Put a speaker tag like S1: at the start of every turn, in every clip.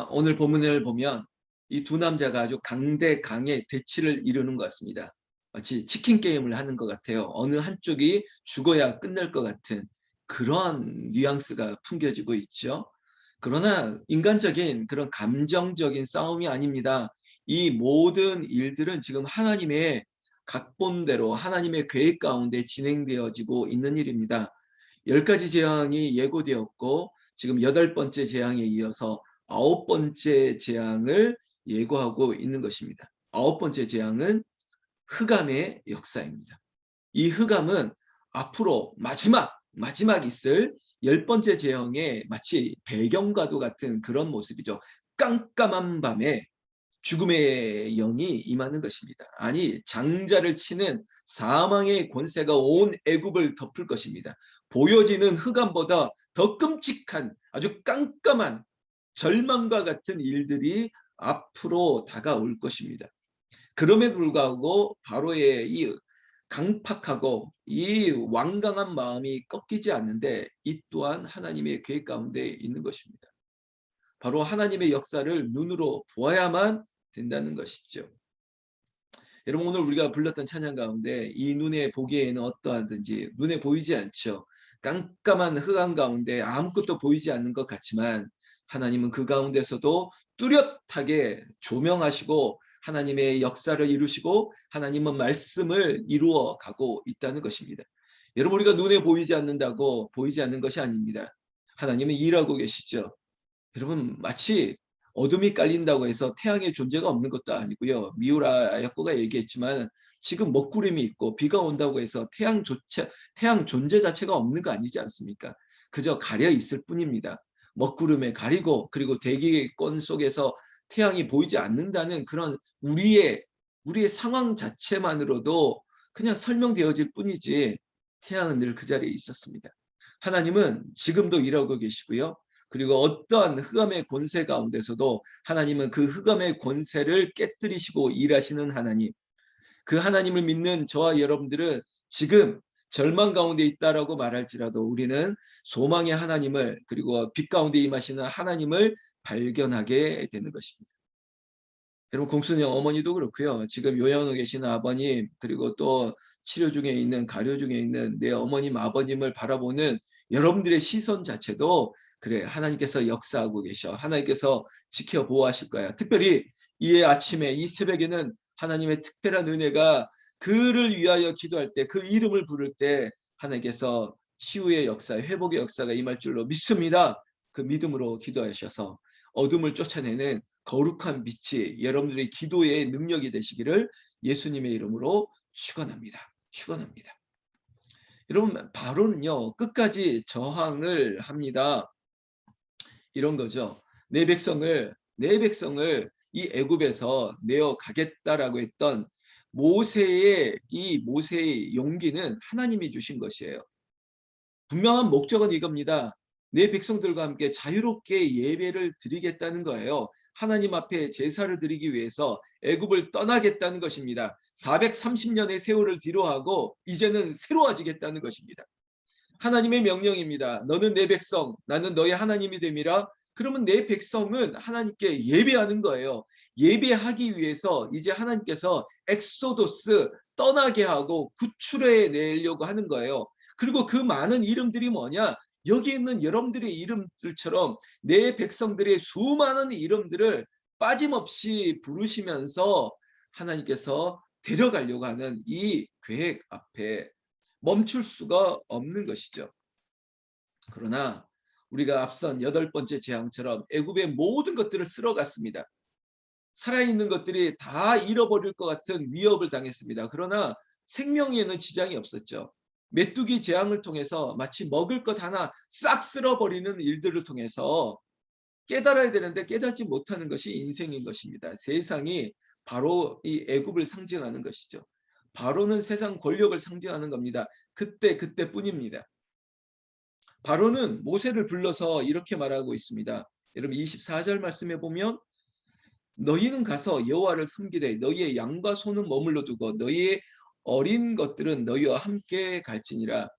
S1: 오늘 본문을 보면 이 두 남자가 아주 강대강의 대치를 이루는 것 같습니다. 마치 치킨 게임을 하는 것 같아요. 어느 한쪽이 죽어야 끝날 것 같은 그런 뉘앙스가 풍겨지고 있죠. 그러나 인간적인 그런 감정적인 싸움이 아닙니다. 이 모든 일들은 지금 하나님의 각본대로 하나님의 계획 가운데 진행되어지고 있는 일입니다. 10가지 재앙이 예고되었고 지금 8번째 재앙에 이어서 9번째 재앙을 예고하고 있는 것입니다. 9번째 재앙은 흑암의 역사입니다. 이 흑암은 앞으로 마지막 있을 10번째 재앙의 마치 배경과도 같은 그런 모습이죠. 깜깜한 밤에 죽음의 영이 임하는 것입니다. 아니, 장자를 치는 사망의 권세가 온 애굽을 덮을 것입니다. 보여지는 흑암보다 더 끔찍한 아주 깜깜한 절망과 같은 일들이 앞으로 다가올 것입니다. 그럼에도 불구하고 바로의 이 강팍하고 이 완강한 마음이 꺾이지 않는데 이 또한 하나님의 계획 가운데 있는 것입니다. 바로 하나님의 역사를 눈으로 보아야만 된다는 것이죠. 여러분, 오늘 우리가 불렀던 찬양 가운데 이 눈에 보기에는 어떠하든지 눈에 보이지 않죠. 깜깜한 흑암 가운데 아무것도 보이지 않는 것 같지만 하나님은 그 가운데서도 뚜렷하게 조명하시고 하나님의 역사를 이루시고 하나님은 말씀을 이루어 가고 있다는 것입니다. 여러분, 우리가 눈에 보이지 않는다고 보이지 않는 것이 아닙니다. 하나님은 일하고 계시죠. 여러분, 마치 어둠이 깔린다고 해서 태양의 존재가 없는 것도 아니고요. 미우라 야코가 얘기했지만 지금 먹구름이 있고 비가 온다고 해서 태양 존재 자체가 없는 거 아니지 않습니까? 그저 가려 있을 뿐입니다. 먹구름에 가리고 그리고 대기권 속에서 태양이 보이지 않는다는 그런 우리의 상황 자체만으로도 그냥 설명되어질 뿐이지 태양은 늘 그 자리에 있었습니다. 하나님은 지금도 일하고 계시고요. 그리고 어떠한 흑암의 권세 가운데서도 하나님은 그 흑암의 권세를 깨뜨리시고 일하시는 하나님, 그 하나님을 믿는 저와 여러분들은 지금 절망 가운데 있다라고 말할지라도 우리는 소망의 하나님을 그리고 빛 가운데 임하시는 하나님을 발견하게 되는 것입니다. 여러분, 공순영 어머니도 그렇고요. 지금 요양원에 계시는 아버님 그리고 또 치료 중에 있는 가료 중에 있는 내 어머님 아버님을 바라보는 여러분들의 시선 자체도 그래, 하나님께서 역사하고 계셔. 하나님께서 지켜보호하실 거야. 특별히 이 아침에 이 새벽에는 하나님의 특별한 은혜가 그를 위하여 기도할 때 그 이름을 부를 때 하나님께서 치유의 역사, 회복의 역사가 임할 줄로 믿습니다. 그 믿음으로 기도하셔서 어둠을 쫓아내는 거룩한 빛이 여러분들의 기도의 능력이 되시기를 예수님의 이름으로 축원합니다. 축원합니다. 여러분, 바로는요 끝까지 저항을 합니다. 이런 거죠. 내 백성을 이 애굽에서 내어 가겠다라고 했던 모세의 용기는 하나님이 주신 것이에요. 분명한 목적은 이겁니다. 내 백성들과 함께 자유롭게 예배를 드리겠다는 거예요. 하나님 앞에 제사를 드리기 위해서 애굽을 떠나겠다는 것입니다. 430년의 세월을 뒤로하고 이제는 새로워지겠다는 것입니다. 하나님의 명령입니다. 너는 내 백성, 나는 너의 하나님이 됨이라. 그러면 내 백성은 하나님께 예배하는 거예요. 예배하기 위해서 이제 하나님께서 엑소도스 떠나게 하고 구출해 내려고 하는 거예요. 그리고 그 많은 이름들이 뭐냐? 여기 있는 여러분들의 이름들처럼 내 백성들의 수많은 이름들을 빠짐없이 부르시면서 하나님께서 데려가려고 하는 이 계획 앞에 멈출 수가 없는 것이죠. 그러나 우리가 앞선 8번째 재앙처럼 애굽의 모든 것들을 쓸어갔습니다. 살아있는 것들이 다 잃어버릴 것 같은 위협을 당했습니다. 그러나 생명에는 지장이 없었죠. 메뚜기 재앙을 통해서 마치 먹을 것 하나 싹 쓸어버리는 일들을 통해서 깨달아야 되는데 깨닫지 못하는 것이 인생인 것입니다. 세상이 바로 이 애굽을 상징하는 것이죠. 바로는 세상 권력을 상징하는 겁니다. 그때뿐입니다. 바로는 모세를 불러서 이렇게 말하고 있습니다. 여러분 24절 말씀해 보면 너희는 가서 여호와를 섬기되 너희의 양과 소는 머물러 두고 너희의 어린 것들은 너희와 함께 갈지니라.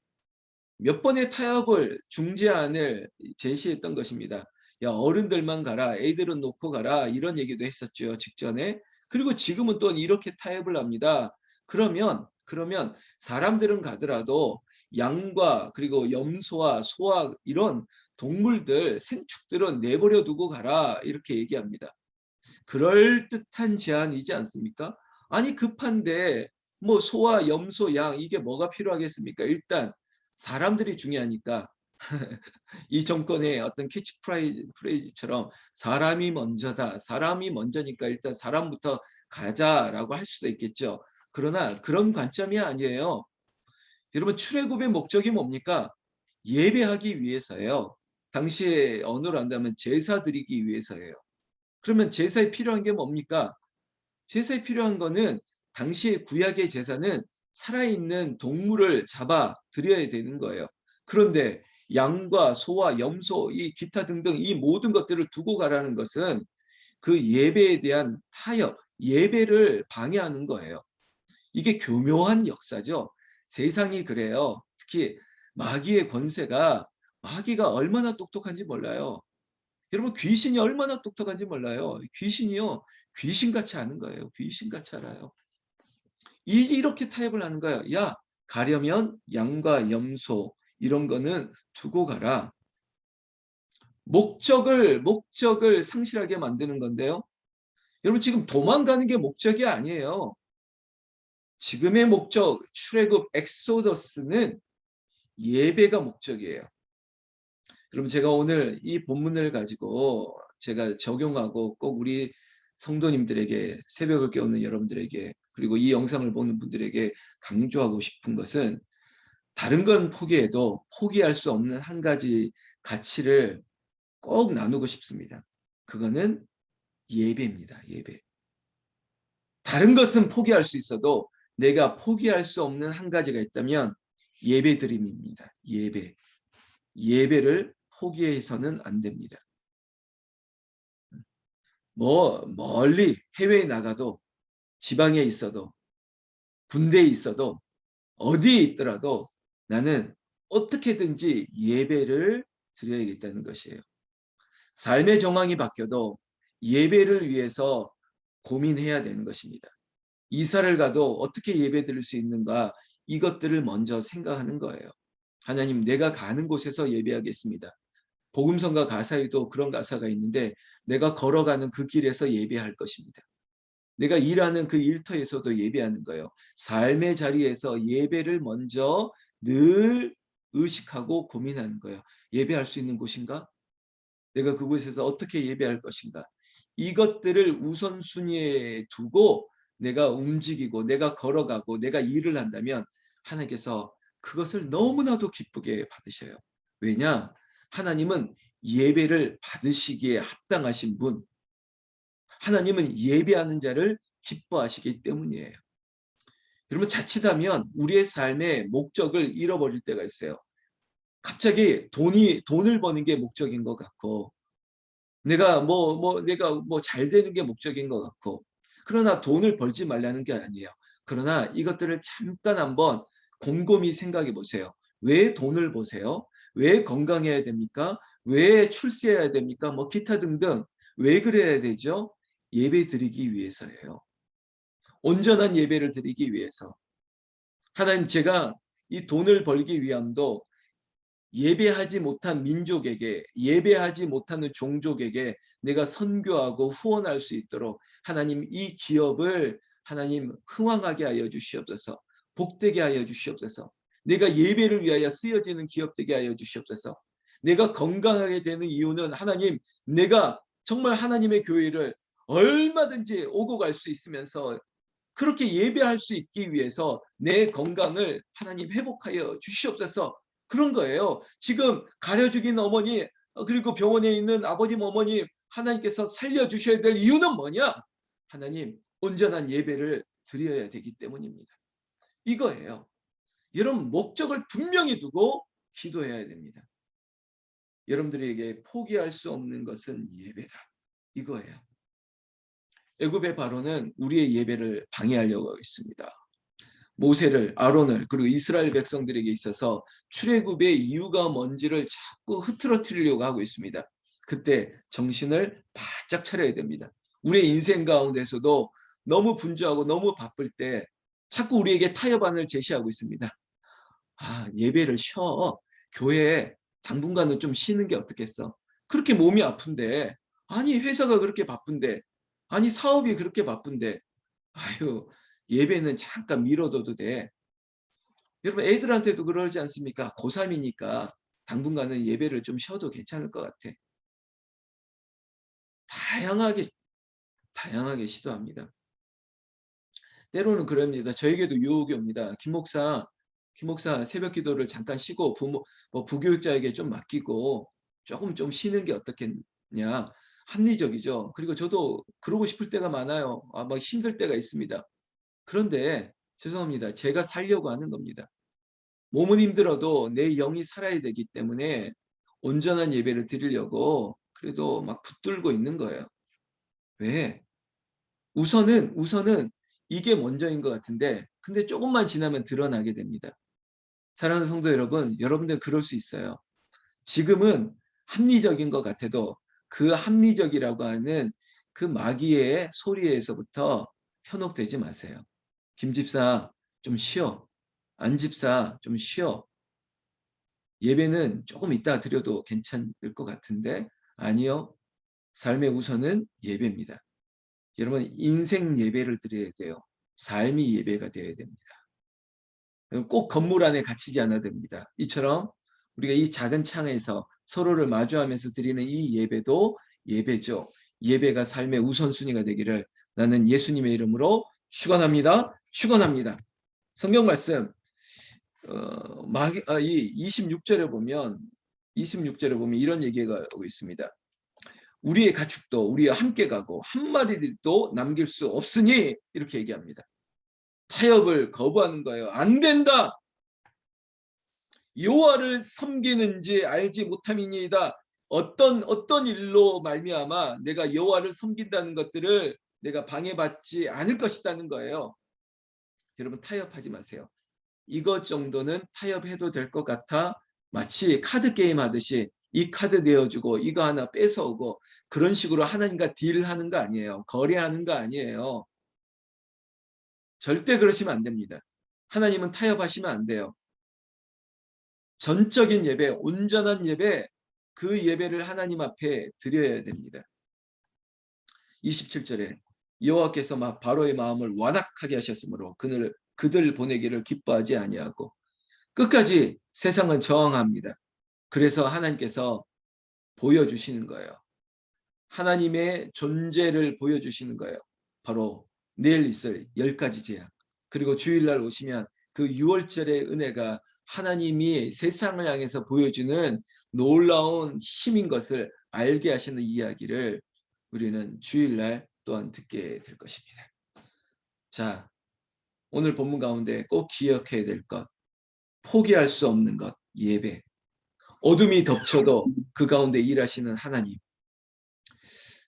S1: 몇 번의 타협을 중재안을 제시했던 것입니다. 야, 어른들만 가라, 애들은 놓고 가라, 이런 얘기도 했었죠, 직전에. 그리고 지금은 또 이렇게 타협을 합니다. 그러면 사람들은 가더라도 양과 그리고 염소와 소와 이런 동물들, 생축들은 내버려 두고 가라, 이렇게 얘기합니다. 그럴듯한 제안이지 않습니까? 아니, 급한데 뭐 소와 염소, 양, 이게 뭐가 필요하겠습니까? 일단 사람들이 중요하니까 이 정권의 어떤 캐치프레이즈처럼 사람이 먼저다, 사람이 먼저니까 일단 사람부터 가자라고 할 수도 있겠죠. 그러나 그런 관점이 아니에요. 여러분, 출애굽의 목적이 뭡니까? 예배하기 위해서예요. 당시의 언어로 한다면 제사 드리기 위해서예요. 그러면 제사에 필요한 게 뭡니까? 제사에 필요한 거는, 당시의 구약의 제사는 살아있는 동물을 잡아 드려야 되는 거예요. 그런데 양과 소와 염소, 이 기타 등등 이 모든 것들을 두고 가라는 것은 그 예배에 대한 타협, 예배를 방해하는 거예요. 이게 교묘한 역사죠. 세상이 그래요. 특히 마귀의 권세가, 마귀가 얼마나 똑똑한지 몰라요. 여러분, 귀신이 얼마나 똑똑한지 몰라요. 귀신이요, 귀신같이 아는 거예요. 귀신같이 알아요. 이렇게 타협을 하는 거예요. 야, 가려면 양과 염소 이런 거는 두고 가라. 목적을 상실하게 만드는 건데요. 여러분, 지금 도망가는 게 목적이 아니에요. 지금의 목적, 출애굽 엑소더스는 예배가 목적이에요. 그럼 제가 오늘 이 본문을 가지고 제가 적용하고 꼭 우리 성도님들에게, 새벽을 깨우는 여러분들에게, 그리고 이 영상을 보는 분들에게 강조하고 싶은 것은, 다른 건 포기해도 포기할 수 없는 한 가지 가치를 꼭 나누고 싶습니다. 그거는 예배입니다. 예배. 다른 것은 포기할 수 있어도 내가 포기할 수 없는 한 가지가 있다면 예배 드림입니다. 예배. 예배를 포기해서는 안 됩니다. 뭐 멀리 해외에 나가도, 지방에 있어도, 군대에 있어도, 어디에 있더라도 나는 어떻게든지 예배를 드려야겠다는 것이에요. 삶의 정황이 바뀌어도 예배를 위해서 고민해야 되는 것입니다. 이사를 가도 어떻게 예배 드릴 수 있는가, 이것들을 먼저 생각하는 거예요. 하나님, 내가 가는 곳에서 예배하겠습니다. 복음성가 가사에도 그런 가사가 있는데, 내가 걸어가는 그 길에서 예배할 것입니다. 내가 일하는 그 일터에서도 예배하는 거예요. 삶의 자리에서 예배를 먼저 늘 의식하고 고민하는 거예요. 예배할 수 있는 곳인가? 내가 그곳에서 어떻게 예배할 것인가? 이것들을 우선순위에 두고 내가 움직이고 내가 걸어가고 내가 일을 한다면 하나님께서 그것을 너무나도 기쁘게 받으셔요. 왜냐? 하나님은 예배를 받으시기에 합당하신 분, 하나님은 예배하는 자를 기뻐하시기 때문이에요. 여러분, 자칫하면 우리의 삶의 목적을 잃어버릴 때가 있어요. 갑자기 돈을 버는 게 목적인 것 같고, 내가 잘 되는 게 목적인 것 같고, 그러나 돈을 벌지 말라는 게 아니에요. 그러나 이것들을 잠깐 한번 곰곰이 생각해 보세요. 왜 돈을 버세요? 왜 건강해야 됩니까? 왜 출세해야 됩니까? 뭐 기타 등등. 왜 그래야 되죠? 예배 드리기 위해서예요. 온전한 예배를 드리기 위해서. 하나님, 제가 이 돈을 벌기 위함도 예배하지 못한 민족에게, 예배하지 못하는 종족에게 내가 선교하고 후원할 수 있도록 하나님, 이 기업을 하나님 흥왕하게 하여 주시옵소서. 복되게 하여 주시옵소서. 내가 예배를 위하여 쓰여지는 기업 되게 하여 주시옵소서. 내가 건강하게 되는 이유는 하나님, 내가 정말 하나님의 교회를 얼마든지 오고 갈 수 있으면서 그렇게 예배할 수 있기 위해서 내 건강을 하나님 회복하여 주시옵소서. 그런 거예요. 지금 가려 죽인 어머니, 그리고 병원에 있는 아버님, 어머니 하나님께서 살려주셔야 될 이유는 뭐냐? 하나님, 온전한 예배를 드려야 되기 때문입니다. 이거예요. 여러분, 목적을 분명히 두고 기도해야 됩니다. 여러분들에게 포기할 수 없는 것은 예배다. 이거예요. 애굽의 바로는 우리의 예배를 방해하려고 있습니다. 모세를, 아론을, 그리고 이스라엘 백성들에게 있어서 출애굽의 이유가 뭔지를 자꾸 흐트러뜨리려고 하고 있습니다. 그때 정신을 바짝 차려야 됩니다. 우리의 인생 가운데서도 너무 분주하고 너무 바쁠 때 자꾸 우리에게 타협안을 제시하고 있습니다. 예배를 쉬어. 교회에 당분간은 좀 쉬는 게 어떻겠어? 그렇게 몸이 아픈데, 아니 회사가 그렇게 바쁜데, 아니 사업이 그렇게 바쁜데, 아유 예배는 잠깐 미뤄둬도 돼. 여러분 애들한테도 그러지 않습니까? 고3이니까 당분간은 예배를 좀 쉬어도 괜찮을 것 같아. 다양하게 다양하게 시도합니다. 때로는 그럽니다. 저에게도 유혹이 옵니다. 김 목사 새벽 기도를 잠깐 쉬고 부교육자에게 좀 맡기고 조금 좀 쉬는 게 어떻겠냐. 합리적이죠. 그리고 저도 그러고 싶을 때가 많아요. 막 힘들 때가 있습니다. 그런데 죄송합니다. 제가 살려고 하는 겁니다. 몸은 힘들어도 내 영이 살아야 되기 때문에 온전한 예배를 드리려고 그래도 막 붙들고 있는 거예요. 왜? 우선은 이게 먼저인 것 같은데 근데 조금만 지나면 드러나게 됩니다. 사랑하는 성도 여러분, 여러분들 그럴 수 있어요. 지금은 합리적인 것 같아도 그 합리적이라고 하는 그 마귀의 소리에서부터 현혹되지 마세요. 김 집사 좀 쉬어. 안 집사 좀 쉬어. 예배는 조금 이따 드려도 괜찮을 것 같은데 아니요. 삶의 우선은 예배입니다. 여러분 인생 예배를 드려야 돼요. 삶이 예배가 되어야 됩니다. 꼭 건물 안에 갇히지 않아도 됩니다. 이처럼 우리가 이 작은 창에서 서로를 마주하면서 드리는 이 예배도 예배죠. 예배가 삶의 우선순위가 되기를 나는 예수님의 이름으로 축원합니다. 축원합니다. 성경 말씀 이 26절에 보면 이런 얘기가 오고 있습니다. 우리의 가축도 우리와 함께 가고 한 마리도 남길 수 없으니 이렇게 얘기합니다. 타협을 거부하는 거예요. 안 된다. 여호와를 섬기는지 알지 못함이니이다. 어떤 일로 말미암아 내가 여호와를 섬긴다는 것들을 내가 방해받지 않을 것이라는 거예요. 여러분 타협하지 마세요. 이것 정도는 타협해도 될 것 같아 마치 카드 게임 하듯이 이 카드 내어주고 이거 하나 뺏어오고 그런 식으로 하나님과 딜하는 거 아니에요. 거래하는 거 아니에요. 절대 그러시면 안 됩니다. 하나님은 타협하시면 안 돼요. 전적인 예배, 온전한 예배, 그 예배를 하나님 앞에 드려야 됩니다. 27절에 여호와께서 바로의 마음을 완악하게 하셨으므로 그들 보내기를 기뻐하지 아니하고 끝까지 세상은 저항합니다. 그래서 하나님께서 보여주시는 거예요. 하나님의 존재를 보여주시는 거예요. 바로 내일 있을 10가지 재앙. 그리고 주일날 오시면 그 6월절의 은혜가 하나님이 세상을 향해서 보여주는 놀라운 힘인 것을 알게 하시는 이야기를 우리는 주일날 또한 듣게 될 것입니다. 자, 오늘 본문 가운데 꼭 기억해야 될 것, 포기할 수 없는 것, 예배. 어둠이 덮쳐도 그 가운데 일하시는 하나님.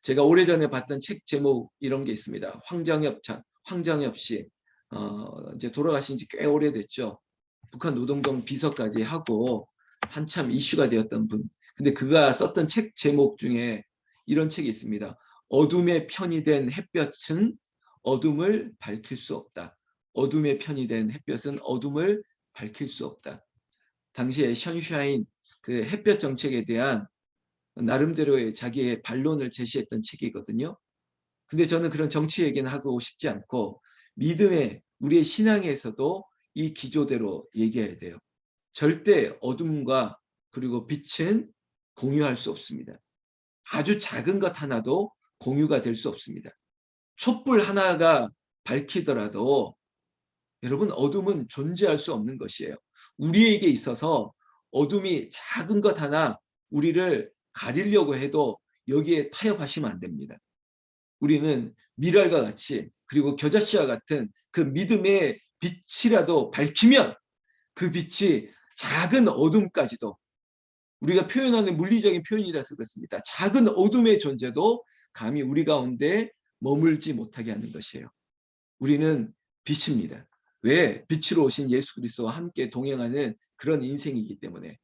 S1: 제가 오래전에 봤던 책 제목 이런 게 있습니다. 황정엽 씨 이제 돌아가신 지 꽤 오래됐죠. 북한 노동당 비서까지 하고 한참 이슈가 되었던 분. 근데 그가 썼던 책 제목 중에 이런 책이 있습니다. 어둠의 편이 된 햇볕은 어둠을 밝힐 수 없다. 어둠의 편이 된 햇볕은 어둠을 밝힐 수 없다. 당시에 션샤인 그 햇볕 정책에 대한 나름대로의 자기의 반론을 제시했던 책이거든요. 근데 저는 그런 정치 얘기는 하고 싶지 않고 믿음의 우리의 신앙에서도 이 기조대로 얘기해야 돼요. 절대 어둠과 그리고 빛은 공유할 수 없습니다. 아주 작은 것 하나도 공유가 될 수 없습니다. 촛불 하나가 밝히더라도 여러분 어둠은 존재할 수 없는 것이에요. 우리에게 있어서 어둠이 작은 것 하나 우리를 가리려고 해도 여기에 타협하시면 안 됩니다. 우리는 미랄과 같이 그리고 겨자씨와 같은 그 믿음의 빛이라도 밝히면 그 빛이 작은 어둠까지도 우리가 표현하는 물리적인 표현이라서 그렇습니다. 작은 어둠의 존재도 감히 우리 가운데 머물지 못하게 하는 것이에요. 우리는 빛입니다. 왜? 빛으로 오신 예수 그리스도와 함께 동행하는 그런 인생이기 때문에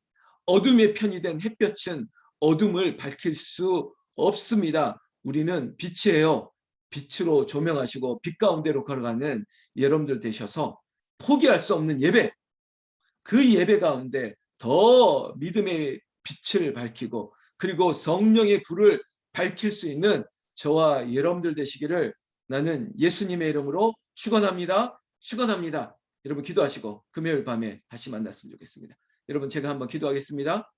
S1: 어둠의 편이 된 햇볕은 어둠을 밝힐 수 없습니다. 우리는 빛이에요. 빛으로 조명하시고 빛 가운데로 걸어가는 여러분들 되셔서 포기할 수 없는 예배, 그 예배 가운데 더 믿음의 빛을 밝히고 그리고 성령의 불을 밝힐 수 있는 저와 여러분들 되시기를 나는 예수님의 이름으로 축원합니다. 축원합니다. 여러분 기도하시고 금요일 밤에 다시 만났으면 좋겠습니다. 여러분 제가 한번 기도하겠습니다.